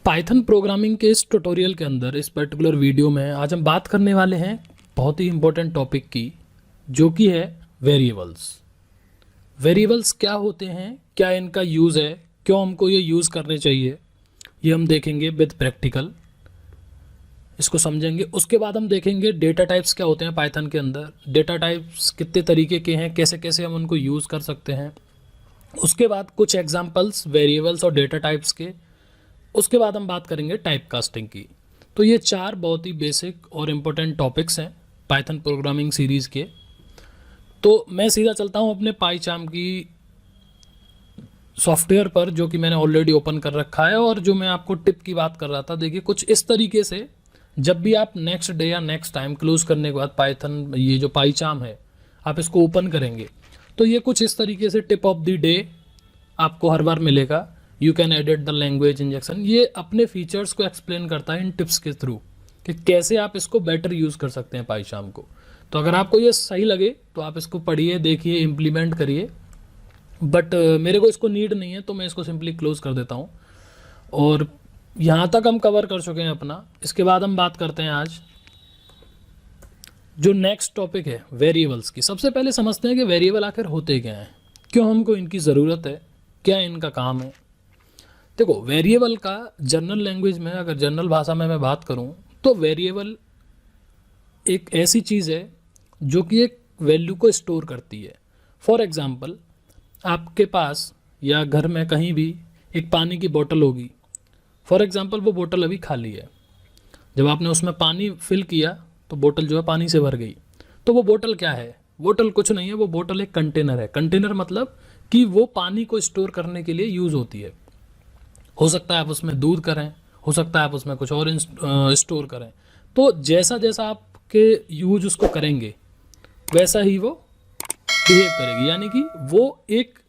Python programming के इस tutorial के अंदर, इस पर्टिकुलर वीडियो में आज हम बात करने वाले हैं बहुत ही इम्पोर्टेंट टॉपिक की, जो कि है वेरिएबल्स। वेरिएबल्स क्या होते हैं, क्या इनका यूज़ है, क्यों हमको ये यूज़ करने चाहिए, ये हम देखेंगे विद प्रैक्टिकल, इसको समझेंगे। उसके बाद हम देखेंगे डेटा टाइप्स क्या होते हैं पाइथन के अंदर, डेटा टाइप्स कितने तरीके के हैं, कैसे कैसे हम उनको यूज़ कर सकते हैं। उसके बाद कुछ एग्जांपल्स वेरिएबल्स और डेटा टाइप्स के। उसके बाद हम बात करेंगे टाइप कास्टिंग की। तो ये चार बहुत ही बेसिक और इम्पोर्टेंट टॉपिक्स हैं पाइथन प्रोग्रामिंग सीरीज़ के। तो मैं सीधा चलता हूँ अपने पाईचार्म की सॉफ्टवेयर पर, जो कि मैंने ऑलरेडी ओपन कर रखा है। और जो मैं आपको टिप की बात कर रहा था, देखिए कुछ इस तरीके से जब भी आप नेक्स्ट डे या नेक्स्ट टाइम क्लोज करने के बाद पाइथन, ये जो पाईचार्म है, आप इसको ओपन करेंगे तो ये कुछ इस तरीके से टिप ऑफ द डे आपको हर बार मिलेगा। You can edit the language injection. ये अपने फीचर्स को एक्सप्लेन करता है इन टिप्स के थ्रू कि कैसे आप इसको बेटर यूज़ कर सकते हैं पाईचार्म को। तो अगर आपको ये सही लगे तो आप इसको पढ़िए, देखिए, इम्प्लीमेंट करिए। बट मेरे को इसको नीड नहीं है, तो मैं इसको सिंपली क्लोज कर देता हूँ। और यहाँ तक हम कवर कर चुके हैं अपना। इसके बाद हम बात करते हैं आज जो नेक्स्ट टॉपिक है वेरिएबल्स की। सबसे पहले समझते हैं कि वेरिएबल आखिर होते क्या हैं, क्यों हमको इनकी ज़रूरत है, क्या इनका काम है। देखो, वेरिएबल का जनरल लैंग्वेज में, अगर जनरल भाषा में मैं बात करूं, तो वेरिएबल एक ऐसी चीज़ है जो कि एक वैल्यू को स्टोर करती है। फॉर एग्जांपल, आपके पास या घर में कहीं भी एक पानी की बोतल होगी। फॉर एग्जांपल, वो बोतल अभी खाली है। जब आपने उसमें पानी फिल किया तो बोतल जो है पानी से भर गई। तो वो बोतल क्या है? बोतल कुछ नहीं है, वो बोतल एक कंटेनर है। कंटेनर मतलब कि वो पानी को स्टोर करने के लिए यूज़ होती है। हो सकता है आप उसमें दूध करें, हो सकता है आप उसमें कुछ और स्टोर करें। तो जैसा जैसा आपके यूज उसको करेंगे वैसा ही वो बिहेव करेगी। यानी कि वो एक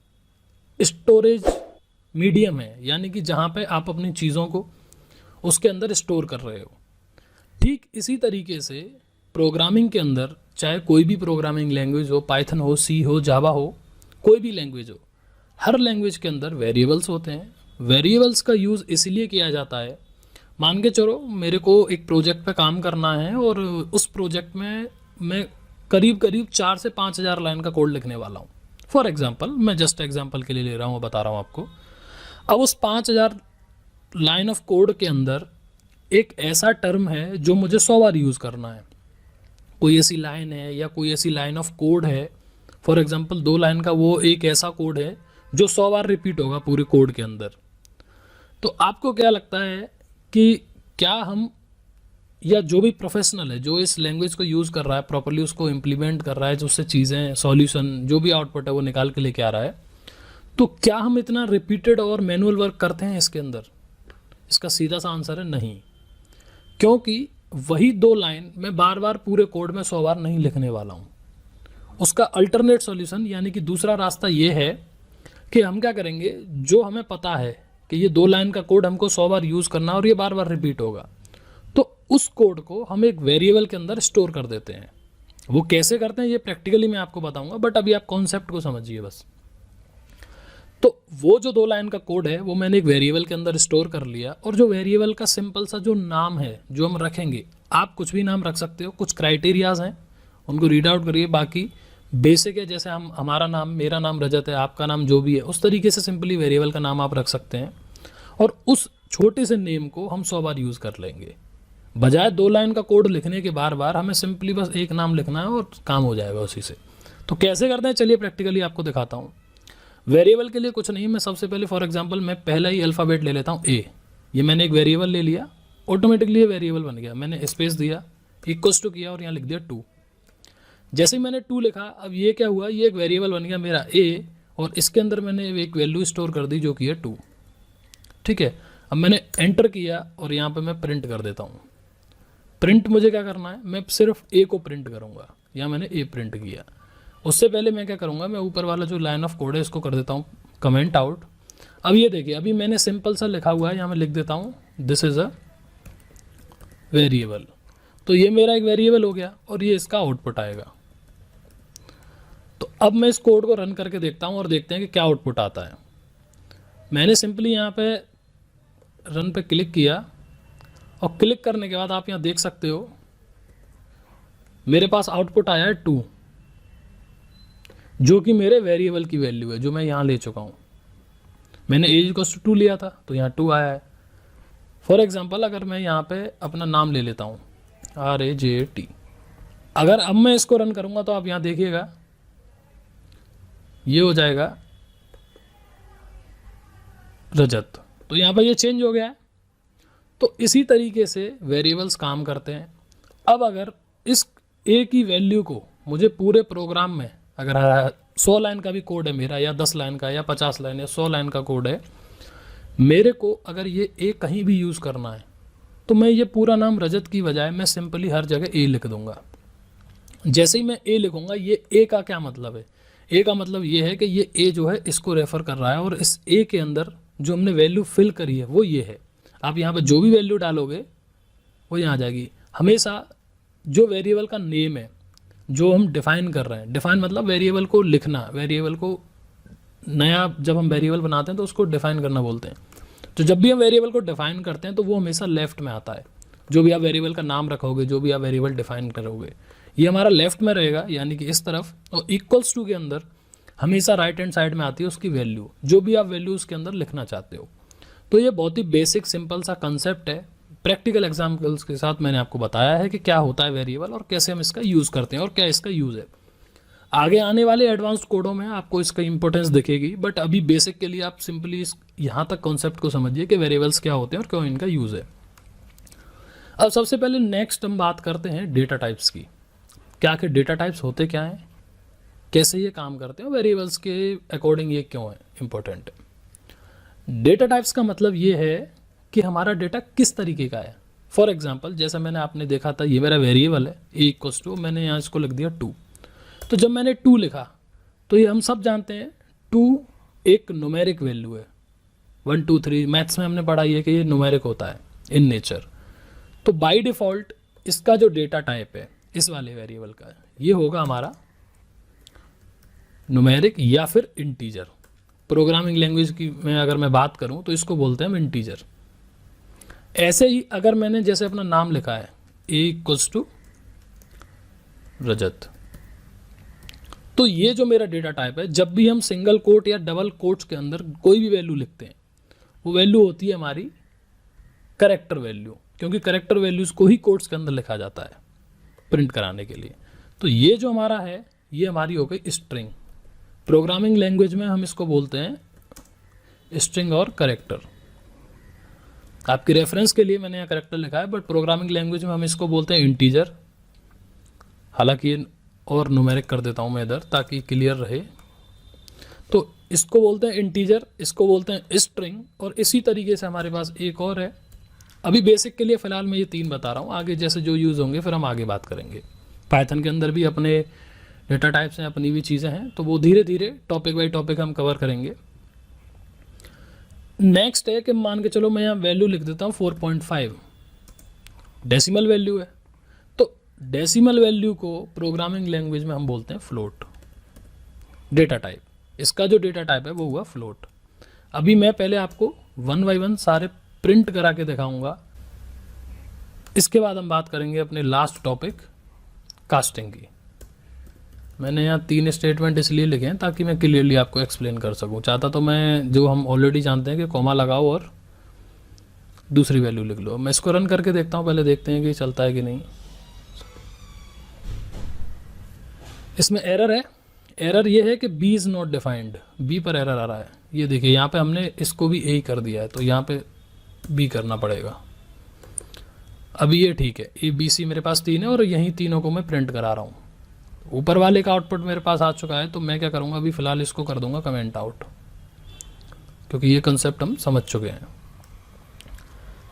स्टोरेज मीडियम है, यानी कि जहाँ पे आप अपनी चीज़ों को उसके अंदर स्टोर कर रहे हो। ठीक इसी तरीके से प्रोग्रामिंग के अंदर, चाहे कोई भी प्रोग्रामिंग लैंग्वेज हो, पाइथन हो, सी हो, जावा हो, कोई भी लैंग्वेज हो, हर लैंग्वेज के अंदर वेरिएबल्स होते हैं। वेरिएबल्स का यूज़ इसलिए किया जाता है, मान के चलो मेरे को एक प्रोजेक्ट पे काम करना है और उस प्रोजेक्ट में मैं करीब करीब 4 से 5 हज़ार लाइन का कोड लिखने वाला हूँ। फॉर एग्जांपल, मैं जस्ट एग्जांपल के लिए ले रहा हूँ, बता रहा हूँ आपको। अब उस 5 हज़ार लाइन ऑफ कोड के अंदर एक ऐसा टर्म है जो मुझे 100 बार यूज़ करना है। कोई ऐसी लाइन है या कोई ऐसी लाइन ऑफ कोड है, फॉर एग्जांपल 2 लाइन का वो एक ऐसा कोड है जो 100 बार रिपीट होगा पूरे कोड के अंदर। तो आपको क्या लगता है कि क्या हम, या जो भी प्रोफेशनल है जो इस लैंग्वेज को यूज़ कर रहा है, प्रॉपर्ली उसको इम्प्लीमेंट कर रहा है, जो उससे चीज़ें, सॉल्यूशन, जो भी आउटपुट है वो निकाल के लेके आ रहा है, तो क्या हम इतना रिपीटेड और मैनुअल वर्क करते हैं इसके अंदर? इसका सीधा सा आंसर है नहीं। क्योंकि वही 2 लाइन मैं बार बार पूरे कोड में 100 बार नहीं लिखने वाला हूँ। उसका अल्टरनेट सॉल्यूशन, यानी कि दूसरा रास्ता ये है कि हम क्या करेंगे, जो हमें पता है कि ये 2 लाइन का कोड हमको 100 बार यूज़ करना और ये बार बार रिपीट होगा, तो उस कोड को हम एक वेरिएबल के अंदर स्टोर कर देते हैं। वो कैसे करते हैं ये प्रैक्टिकली मैं आपको बताऊंगा, बट अभी आप कॉन्सेप्ट को समझिए बस। तो वो जो 2 लाइन का कोड है वो मैंने एक वेरिएबल के अंदर स्टोर कर लिया, और जो वेरिएबल का सिंपल सा जो नाम है जो हम रखेंगे, आप कुछ भी नाम रख सकते हो, कुछ क्राइटेरियाज हैं उनको रीड आउट करिए। बाकी बेसिक है, जैसे हम, हमारा नाम, मेरा नाम रजत है, आपका नाम जो भी है, उस तरीके से सिंपली वेरिएबल का नाम आप रख सकते हैं। और उस छोटे से नेम को हम 100 बार यूज़ कर लेंगे। बजाय 2 लाइन का कोड लिखने के बार बार हमें सिंपली बस एक नाम लिखना है और काम हो जाएगा उसी से। तो कैसे करते हैं, चलिए प्रैक्टिकली आपको दिखाता हूँ। वेरिएबल के लिए कुछ नहीं, मैं सबसे पहले फॉर एग्जांपल मैं पहला ही अल्फ़ाबेट ले लेता हूँ ए। ये मैंने एक वेरिएबल ले लिया, ऑटोमेटिकली ये वेरिएबल बन गया। मैंने स्पेस दिया, इक्वल्स टू किया और यहाँ लिख दिया 2। जैसे ही मैंने 2 लिखा, अब ये क्या हुआ, ये एक वेरिएबल बन गया मेरा ए, और इसके अंदर मैंने एक वैल्यू स्टोर कर दी जो कि है 2। ठीक है, अब मैंने एंटर किया और यहाँ पे मैं प्रिंट कर देता हूँ। प्रिंट मुझे क्या करना है, मैं सिर्फ ए को प्रिंट करूँगा। यहाँ मैंने ए प्रिंट किया। उससे पहले मैं क्या करूँगा, मैं ऊपर वाला जो लाइन ऑफ कोड है इसको कर देता हूँ कमेंट आउट। अब ये देखिए, अभी मैंने सिंपल सा लिखा हुआ है, यहाँ मैं लिख देता हूँ दिस इज़ अ वेरिएबल। तो ये मेरा एक वेरिएबल हो गया और ये इसका आउटपुट आएगा। तो अब मैं इस कोड को रन करके देखता हूँ और देखते हैं कि क्या आउटपुट आता है। मैंने सिंपली यहाँ पे रन पे क्लिक किया और क्लिक करने के बाद आप यहाँ देख सकते हो मेरे पास आउटपुट आया है 2, जो कि मेरे वेरिएबल की वैल्यू है जो मैं यहाँ ले चुका हूँ। मैंने a=2 लिया था तो यहाँ 2 आया है। फॉर एग्जांपल अगर मैं यहाँ पे अपना नाम ले लेता हूँ RAJT, अगर अब मैं इसको रन करूँगा तो आप यहाँ देखिएगा ये हो जाएगा रजत, तो यहाँ पर ये चेंज हो गया है। तो इसी तरीके से वेरिएबल्स काम करते हैं। अब अगर इस a की वैल्यू को मुझे पूरे प्रोग्राम में, अगर 100 लाइन का भी कोड है मेरा, या 10 लाइन का, या 50 लाइन या 100 लाइन का कोड है, मेरे को अगर ये a कहीं भी यूज़ करना है तो मैं ये पूरा नाम रजत की बजाय मैं सिंपली हर जगह a लिख दूंगा। जैसे ही मैं a लिखूंगा, ये a का क्या मतलब है? a का मतलब ये है कि ये a जो है इसको रेफ़र कर रहा है और इस a के अंदर जो हमने वैल्यू फिल करी है वो ये है। आप यहाँ पर जो भी वैल्यू डालोगे वो यहाँ आ जाएगी। हमेशा जो वेरिएबल का नेम है जो हम डिफ़ाइन कर रहे हैं, डिफ़ाइन मतलब वेरिएबल को लिखना, वेरिएबल को नया जब हम वेरिएबल बनाते हैं तो उसको डिफ़ाइन करना बोलते हैं। तो जब भी हम वेरिएबल को डिफ़ाइन करते हैं तो वो हमेशा लेफ़्ट में आता है। जो भी आप वेरिएबल का नाम रखोगे, जो भी आप वेरिएबल डिफ़ाइन करोगे, ये हमारा लेफ़्ट में रहेगा, यानी कि इस तरफ। और इक्वल्स टू के अंदर हमेशा राइट हैंड साइड में आती है उसकी वैल्यू, जो भी आप वैल्यू उसके अंदर लिखना चाहते हो। तो ये बहुत ही बेसिक सिंपल सा कंसेप्ट है। प्रैक्टिकल एग्जाम्पल्स के साथ मैंने आपको बताया है कि क्या होता है वेरिएबल और कैसे हम इसका यूज़ करते हैं और क्या इसका यूज़ है। आगे आने वाले एडवांस्ड कोडों में आपको इसका इंपॉर्टेंस दिखेगी, बट अभी बेसिक के लिए आप सिंपली इस यहाँ तक कॉन्सेप्ट को समझिए कि वेरिएबल्स क्या होते हैं और क्यों इनका यूज़ है। अब सबसे पहले नेक्स्ट हम बात करते हैं डेटा टाइप्स की। क्या आखिर डेटा टाइप्स होते क्या हैं, कैसे ये काम करते हैं, वेरिएबल्स के अकॉर्डिंग ये क्यों है इम्पोर्टेंट है। डेटा टाइप्स का मतलब ये है कि हमारा डेटा किस तरीके का है। फॉर एग्जाम्पल जैसा मैंने आपने देखा था, ये मेरा वेरिएबल है a=2, मैंने यहाँ इसको लिख दिया 2। तो जब मैंने 2 लिखा तो ये हम सब जानते हैं 2 एक न्यूमेरिक वैल्यू है। 1 2 3 मैथ्स में हमने पढ़ा है कि ये न्यूमेरिक होता है इन नेचर। तो बाय डिफ़ॉल्ट इसका जो डेटा टाइप है इस वाले वेरिएबल का, ये होगा हमारा न्यूमेरिक या फिर इंटीजर। प्रोग्रामिंग लैंग्वेज की मैं अगर मैं बात करूं तो इसको बोलते हैं हम इंटीजर। ऐसे ही अगर मैंने जैसे अपना नाम लिखा है a=, रजत, तो ये जो मेरा डेटा टाइप है, जब भी हम सिंगल कोट या डबल कोट्स के अंदर कोई भी वैल्यू लिखते हैं वो वैल्यू होती है हमारी करेक्टर वैल्यू, क्योंकि करेक्टर वैल्यूज़ को ही कोट्स के अंदर लिखा जाता है प्रिंट कराने के लिए। तो ये जो हमारा है ये हमारी हो गई स्ट्रिंग। प्रोग्रामिंग लैंग्वेज में हम इसको बोलते हैं स्ट्रिंग और करेक्टर। आपकी रेफरेंस के लिए मैंने यहाँ करेक्टर लिखा है, बट प्रोग्रामिंग लैंग्वेज में हम इसको बोलते हैं इंटीजर। हालांकि ये और न्यूमेरिक कर देता हूँ मैं इधर ताकि क्लियर रहे। तो इसको बोलते हैं इंटीजर, इसको बोलते हैं स्ट्रिंग, और इसी तरीके से हमारे पास एक और है। अभी बेसिक के लिए फ़िलहाल मैं ये 3 बता रहा हूँ, आगे जैसे जो यूज़ होंगे फिर हम आगे बात करेंगे। पाइथन के अंदर भी अपने डेटा टाइप्स हैं, अपनी भी चीज़ें हैं, तो वो धीरे धीरे टॉपिक बाई टॉपिक हम कवर करेंगे। नेक्स्ट है कि मान के चलो मैं यहाँ वैल्यू लिख देता हूँ 4.5, डेसिमल वैल्यू है। तो डेसिमल वैल्यू को प्रोग्रामिंग लैंग्वेज में हम बोलते हैं फ्लोट डेटा टाइप। इसका जो डेटा टाइप है वो हुआ फ्लोट। अभी मैं पहले आपको 1 बाय 1 सारे प्रिंट करा के दिखाऊंगा, इसके बाद हम बात करेंगे अपने लास्ट टॉपिक कास्टिंग की। मैंने यहाँ 3 स्टेटमेंट इसलिए लिखे हैं ताकि मैं क्लियरली आपको एक्सप्लेन कर सकूँ। चाहता तो मैं जो हम ऑलरेडी जानते हैं कि कॉमा लगाओ और दूसरी वैल्यू लिख लो। मैं इसको रन करके देखता हूँ, पहले देखते हैं कि चलता है कि नहीं। इसमें एरर है। एरर ये है कि B is not defined, B पर एरर आ रहा है। ये देखिए यहाँ पे हमने इसको भी ए कर दिया है, तो यहाँ पे बी करना पड़ेगा। अभी ये ठीक है, ए बी सी मेरे पास 3 है और यहीं तीनों को मैं प्रिंट करा रहा हूँ। ऊपर वाले का आउटपुट मेरे पास आ चुका है, तो मैं क्या करूँगा अभी फ़िलहाल इसको कर दूँगा कमेंट आउट, क्योंकि ये कंसेप्ट हम समझ चुके हैं।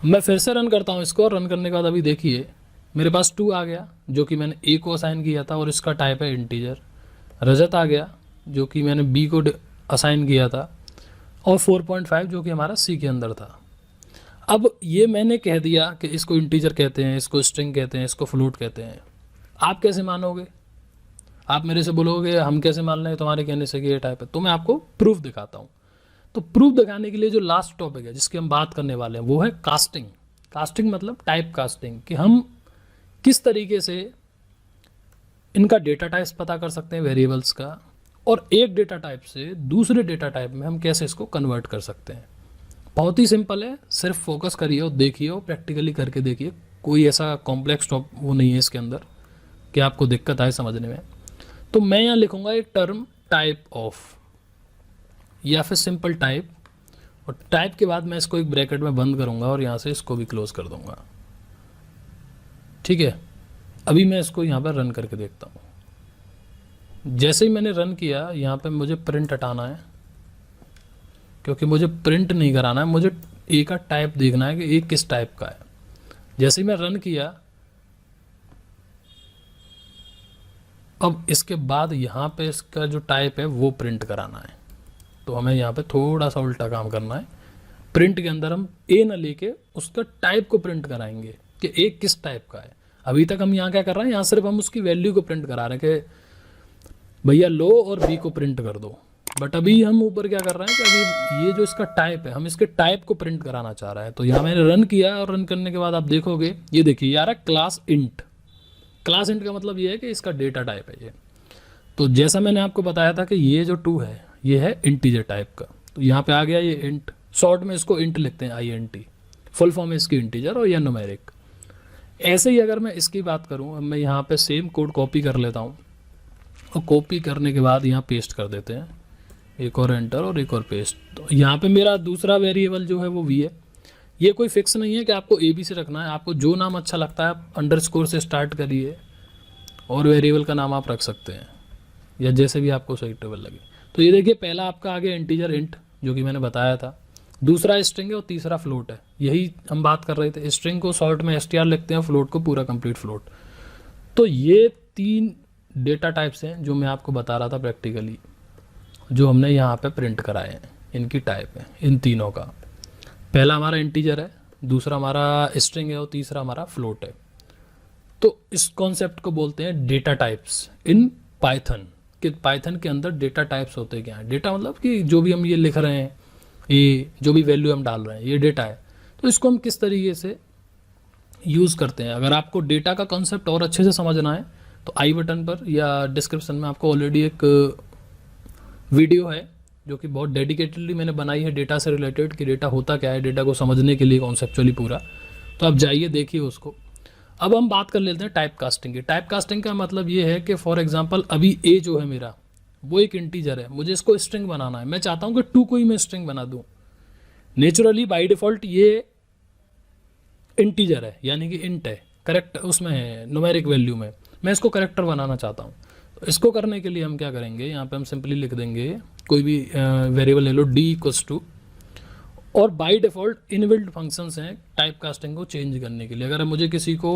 मैं फिर से रन करता हूँ इसको, और रन करने के बाद अभी देखिए मेरे पास 2 आ गया जो कि मैंने ए को असाइन किया था और इसका टाइप है इंटीजर। रजत आ गया जो कि मैंने बी को असाइन किया था, और 4.5 जो कि हमारा सी के अंदर था। अब ये मैंने कह दिया कि इसको इंटीजर कहते हैं, इसको स्ट्रिंग कहते हैं, इसको फ्लोट कहते हैं। आप कैसे मानोगे? आप मेरे से बोलोगे हम कैसे मान लें तुम्हारे कहने से कि ये टाइप है, तो मैं आपको प्रूफ दिखाता हूँ। तो प्रूफ दिखाने के लिए जो लास्ट टॉपिक है जिसकी हम बात करने वाले हैं वो है कास्टिंग। कास्टिंग मतलब टाइप कास्टिंग, कि हम किस तरीके से इनका डेटा टाइप्स पता कर सकते हैं वेरिएबल्स का, और एक डेटा टाइप से दूसरे डेटा टाइप में हम कैसे इसको कन्वर्ट कर सकते हैं। बहुत ही सिंपल है, सिर्फ फोकस करिए और देखिए और प्रैक्टिकली करके देखिए। कोई ऐसा कॉम्प्लेक्स टॉप वो नहीं है इसके अंदर कि आपको दिक्कत आए समझने में। तो मैं यहाँ लिखूंगा एक टर्म टाइप ऑफ, या फिर सिंपल टाइप, और टाइप के बाद मैं इसको एक ब्रैकेट में बंद करूंगा और यहाँ से इसको भी क्लोज कर दूंगा। ठीक है, अभी मैं इसको यहाँ पर रन करके देखता हूँ। जैसे ही मैंने रन किया, यहाँ पे मुझे प्रिंट हटाना है क्योंकि मुझे प्रिंट नहीं कराना है, मुझे ए का टाइप देखना है कि ए किस टाइप का है। जैसे ही मैं रन किया, अब इसके बाद यहाँ पे इसका जो टाइप है वो प्रिंट कराना है। तो हमें यहाँ पे थोड़ा सा उल्टा काम करना है। प्रिंट के अंदर हम ए ना लेके उसका टाइप को प्रिंट कराएंगे कि ए किस टाइप का है। अभी तक हम यहाँ क्या कर रहे हैं, यहाँ सिर्फ हम उसकी वैल्यू को प्रिंट करा रहे हैं कि भैया लो और बी को प्रिंट कर दो। बट अभी हम ऊपर क्या कर रहे हैं कि अभी ये जो इसका टाइप है, हम इसके टाइप को प्रिंट कराना चाह रहे हैं। तो यहाँ मैंने रन किया और रन करने के बाद आप देखोगे, ये देखिए यार क्लास इंट। क्लास इंट का मतलब ये है कि इसका डेटा टाइप है ये। तो जैसा मैंने आपको बताया था कि ये जो 2 है ये है इंटीजर टाइप का, तो यहाँ पे आ गया ये इंट। शॉर्ट में इसको इंट लिखते हैं, INT। फुल फॉर्म है इसकी इंटीजर और या न्यूमेरिक। ऐसे ही अगर मैं इसकी बात करूँ, अब मैं यहाँ पे सेम कोड कॉपी कर लेता हूँ, और कॉपी करने के बाद यहाँ पेस्ट कर देते हैं, एक और एंटर और एक और पेस्ट। तो यहाँ पे मेरा दूसरा वेरिएबल जो है वो v है। ये कोई फिक्स नहीं है कि आपको AB से रखना है, आपको जो नाम अच्छा लगता है आप अंडरस्कोर से स्टार्ट करिए और वेरिएबल का नाम आप रख सकते हैं, या जैसे भी आपको सूटेबल लगे। तो ये देखिए, पहला आपका आ गया इंटीजर इंट जो कि मैंने बताया था, दूसरा स्ट्रिंग है और तीसरा फ्लोट है। यही हम बात कर रहे थे, स्ट्रिंग को शॉर्ट में STR लिखते हैं, फ्लोट को पूरा कंप्लीट फ्लोट। तो ये 3 डेटा टाइप्स हैं जो मैं आपको बता रहा था प्रैक्टिकली, जो हमने यहाँ पे प्रिंट कराए हैं। इनकी टाइप है इन तीनों का, पहला हमारा इंटीजर है, दूसरा हमारा स्ट्रिंग है और तीसरा हमारा फ्लोट है। तो इस कॉन्सेप्ट को बोलते हैं डेटा टाइप्स इन पाइथन। कि पाइथन के अंदर डेटा टाइप्स होते क्या हैं। डेटा मतलब कि जो भी हम ये लिख रहे हैं, ये जो भी वैल्यू हम डाल रहे हैं, ये डेटा है। तो इसको हम किस तरीके से यूज़ करते हैं। अगर आपको डेटा का कॉन्सेप्ट और अच्छे से समझना है तो आई बटन पर या डिस्क्रिप्शन में आपको ऑलरेडी एक वीडियो है जो कि बहुत डेडिकेटेडली मैंने बनाई है डेटा से रिलेटेड, कि डेटा होता क्या है, डेटा को समझने के लिए कॉन्सेप्चुअली पूरा। तो आप जाइए देखिए उसको। अब हम बात कर लेते हैं टाइप कास्टिंग की। टाइप कास्टिंग का मतलब ये है कि फॉर एग्जांपल अभी ए जो है मेरा वो एक इंटीजर है, मुझे इसको स्ट्रिंग बनाना है। मैं चाहता हूँ कि 2 को ही मैं स्ट्रिंग बना दूँ। नेचुरली बाय डिफ़ॉल्ट ये इंटीजर है, यानी कि इंट है, करेक्ट उसमें है न्यूमेरिक वैल्यू में। मैं इसको करेक्टर बनाना चाहता हूँ। तो इसको करने के लिए हम क्या करेंगे, यहाँ पे हम सिंपली लिख देंगे कोई भी वेरिएबल ले लो d=, और बाय डिफ़ॉल्ट इनबिल्ट फंक्शंस हैं टाइप कास्टिंग को चेंज करने के लिए। अगर मुझे किसी को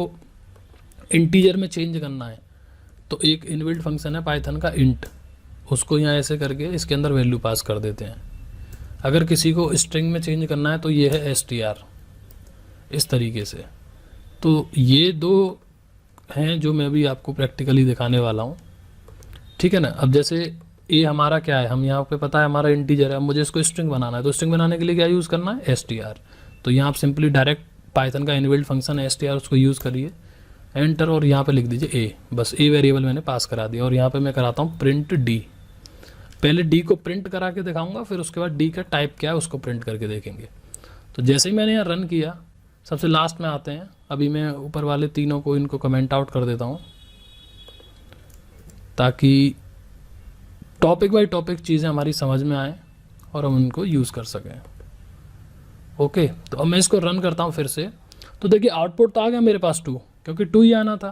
इंटीजर में चेंज करना है तो एक इनबिल्ट फंक्शन है पाइथन का इंट, उसको यहाँ ऐसे करके इसके अंदर वैल्यू पास कर देते हैं। अगर किसी को स्ट्रिंग में चेंज करना है तो ये है STR, इस तरीके से। तो ये 2 हैं जो मैं भी आपको प्रैक्टिकली दिखाने वाला हूँ, ठीक है ना। अब जैसे ये हमारा क्या है, हम यहाँ पे पता है हमारा इंटीजर है, अब मुझे इसको स्ट्रिंग बनाना है। तो स्ट्रिंग बनाने के लिए क्या यूज़ करना है, STR। तो यहाँ आप सिंपली डायरेक्ट पाइथन का इनबिल्ट फंक्शन है STR, उसको यूज़ करिए, एंटर, और यहाँ पे लिख दीजिए A। बस A वेरिएबल मैंने पास करा दिया। और यहाँ पे मैं कराता हूँ प्रिंट D। पहले D को प्रिंट करा के दिखाऊंगा, फिर उसके बाद D का टाइप क्या है उसको प्रिंट करके देखेंगे। तो जैसे ही मैंने यहाँ रन किया, सबसे लास्ट में आते हैं। अभी मैं ऊपर वाले तीनों को इनको कमेंट आउट कर देता हूँ ताकि टॉपिक बाय टॉपिक चीज़ें हमारी समझ में आए और हम उनको यूज़ कर सकें। ओके, तो अब मैं इसको रन करता हूँ फिर से। तो देखिए आउटपुट तो आ गया मेरे पास 2, क्योंकि 2 ही आना था,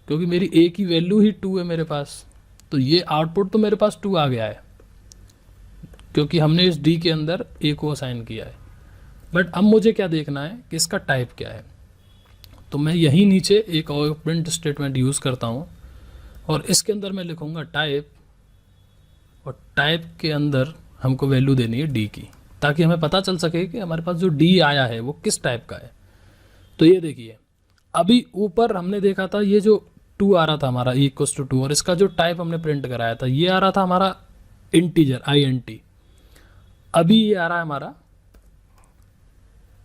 क्योंकि मेरी A की वैल्यू ही 2 है मेरे पास। तो ये आउटपुट तो मेरे पास 2 आ गया है, क्योंकि हमने इस D के अंदर A को असाइन किया है। बट अब मुझे क्या देखना है कि इसका टाइप क्या है। तो मैं यहीं नीचे एक और प्रिंट स्टेटमेंट यूज़ करता हूँ, और इसके अंदर मैं लिखूँगा टाइप, और टाइप के अंदर हमको वैल्यू देनी है D की, ताकि हमें पता चल सके कि हमारे पास जो D आया है वो किस टाइप का है। तो ये देखिए, अभी ऊपर हमने देखा था ये जो 2 आ रहा था हमारा E=2, और इसका जो टाइप हमने प्रिंट कराया था ये आ रहा था हमारा इंटीजर INT। अभी ये आ रहा है हमारा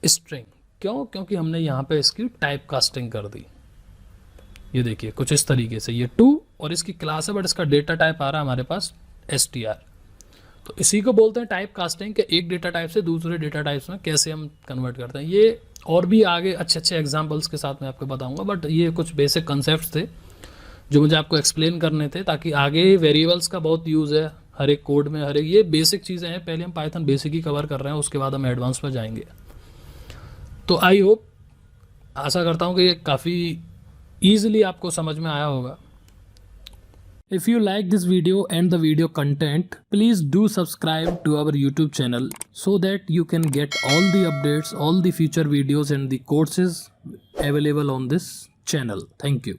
स्ट्रिंग, क्यों? क्योंकि हमने यहाँ पे इसकी टाइप कास्टिंग कर दी। ये देखिए कुछ इस तरीके से, ये 2 और इसकी क्लास है बट इसका डेटा टाइप आ रहा है हमारे पास str। तो इसी को बोलते हैं टाइप कास्टिंग, कि एक डेटा टाइप से दूसरे डेटा टाइप्स में कैसे हम कन्वर्ट करते हैं। ये और भी आगे अच्छे अच्छे एग्जांपल्स के साथ मैं आपको बताऊंगा, बट ये कुछ बेसिक कॉन्सेप्ट्स थे जो मुझे आपको एक्सप्लेन करने थे, ताकि आगे वेरिएबल्स का बहुत यूज़ है हर एक कोड में, हर एक, ये बेसिक चीज़ें हैं। पहले हम पाइथन बेसिक ही कवर कर रहे हैं, उसके बाद हम एडवांस पर जाएंगे। तो आई होप, आशा करता हूँ कि ये काफ़ी ईजिली आपको समझ में आया होगा। If you like this video and the video content, please do subscribe to our YouTube channel so that you can get all the updates, all the future videos and the courses available on this channel. Thank you.